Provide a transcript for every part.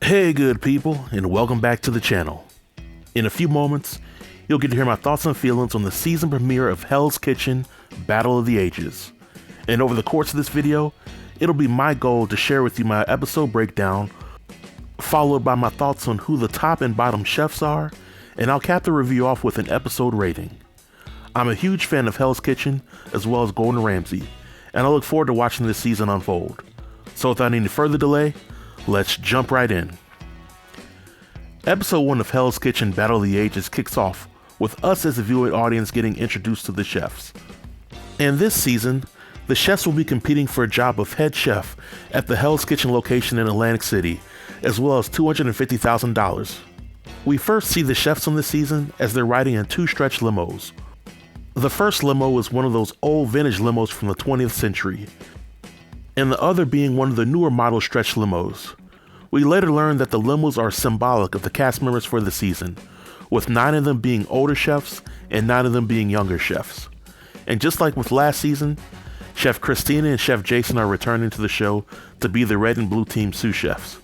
Hey good people, and welcome back to the channel. In a few moments, you'll get to hear my thoughts and feelings on the season premiere of Hell's Kitchen Battle of the Ages. And over the course of this video, it'll be my goal to share with you my episode breakdown, followed by my thoughts on who the top and bottom chefs are, and I'll cap the review off with an episode rating. I'm a huge fan of Hell's Kitchen as well as Gordon Ramsay, and I look forward to watching this season unfold. So without any further delay, let's jump right in. Episode 1 of Hell's Kitchen Battle of the Ages kicks off with us as a viewing audience getting introduced to the chefs. And this season, the chefs will be competing for a job of head chef at the Hell's Kitchen location in Atlantic City, as well as $250,000. We first see the chefs on this season as they're riding in two stretch limos. The first limo is one of those old vintage limos from the 20th century, and the other being one of the newer model stretch limos. We later learn that the limos are symbolic of the cast members for the season, with 9 of them being older chefs and 9 of them being younger chefs. And just like with last season, Chef Christina and Chef Jason are returning to the show to be the red and blue team sous chefs.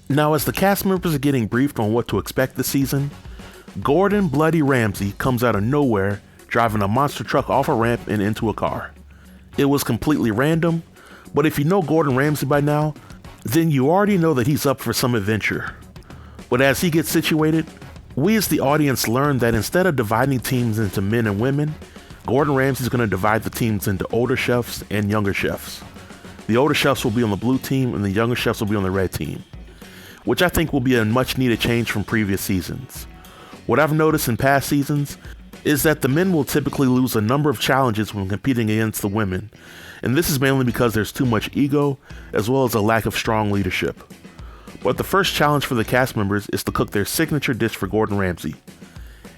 Now, as the cast members are getting briefed on what to expect this season, Gordon Bloody Ramsay comes out of nowhere driving a monster truck off a ramp and into a car. It was completely random, but if you know Gordon Ramsay by now, then you already know that he's up for some adventure. But as he gets situated, we as the audience learn that instead of dividing teams into men and women, Gordon Ramsay is going to divide the teams into older chefs and younger chefs. The older chefs will be on the blue team and the younger chefs will be on the red team, which I think will be a much needed change from previous seasons. What I've noticed in past seasons is that the men will typically lose a number of challenges when competing against the women, and this is mainly because there's too much ego as well as a lack of strong leadership. But the first challenge for the cast members is to cook their signature dish for Gordon Ramsay.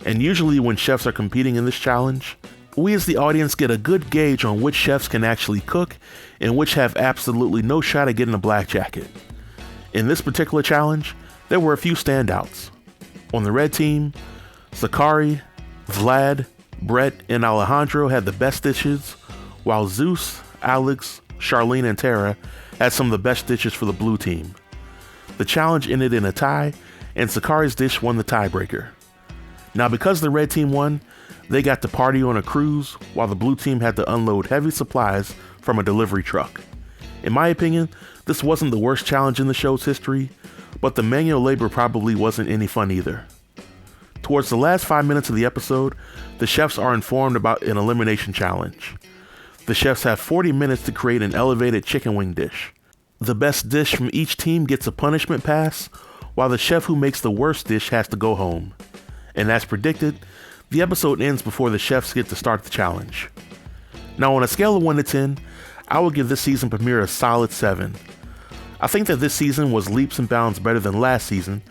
And usually when chefs are competing in this challenge, we as the audience get a good gauge on which chefs can actually cook and which have absolutely no shot at getting a black jacket. In this particular challenge, there were a few standouts. On the red team, Sakari, Vlad, Brett, and Alejandro had the best dishes, while Zeus, Alex, Charlene, and Tara had some of the best dishes for the blue team. The challenge ended in a tie, and Sakari's dish won the tiebreaker. Now, because the red team won, they got to party on a cruise, while the blue team had to unload heavy supplies from a delivery truck. In my opinion, this wasn't the worst challenge in the show's history, but the manual labor probably wasn't any fun either. Towards the last 5 minutes of the episode, the chefs are informed about an elimination challenge. The chefs have 40 minutes to create an elevated chicken wing dish. The best dish from each team gets a punishment pass, while the chef who makes the worst dish has to go home. And as predicted, the episode ends before the chefs get to start the challenge. Now, on a scale of 1 to 10, I would give this season premiere a solid 7. I think that this season was leaps and bounds better than last season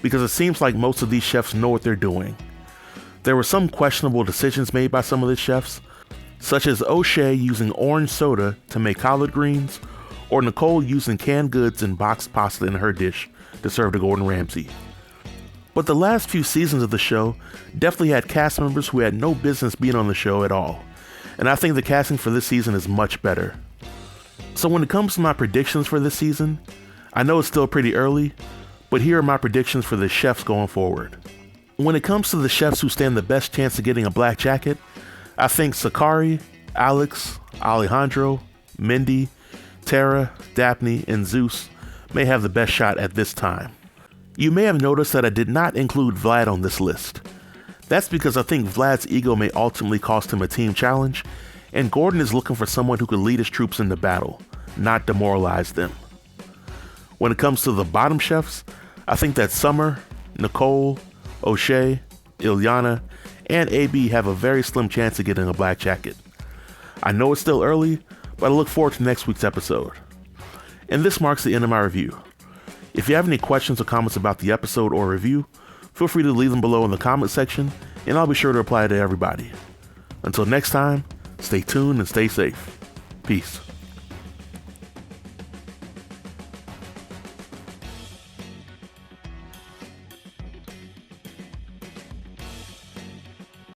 because it seems like most of these chefs know what they're doing. There were some questionable decisions made by some of the chefs, such as O'Shea using orange soda to make collard greens, or Nicole using canned goods and boxed pasta in her dish to serve to Gordon Ramsay. But the last few seasons of the show definitely had cast members who had no business being on the show at all, and I think the casting for this season is much better. So when it comes to my predictions for this season, I know it's still pretty early, but here are my predictions for the chefs going forward. When it comes to the chefs who stand the best chance of getting a black jacket, I think Sakari, Alex, Alejandro, Mindy, Tara, Daphne, and Zeus may have the best shot at this time. You may have noticed that I did not include Vlad on this list. That's because I think Vlad's ego may ultimately cost him a team challenge, and Gordon is looking for someone who could lead his troops into battle, not demoralize them. When it comes to the bottom chefs, I think that Summer, Nicole, O'Shea, Ilyana, and AB have a very slim chance of getting a black jacket. I know it's still early, but I look forward to next week's episode. And this marks the end of my review. If you have any questions or comments about the episode or review, feel free to leave them below in the comment section, and I'll be sure to reply to everybody. Until next time, stay tuned and stay safe. Peace.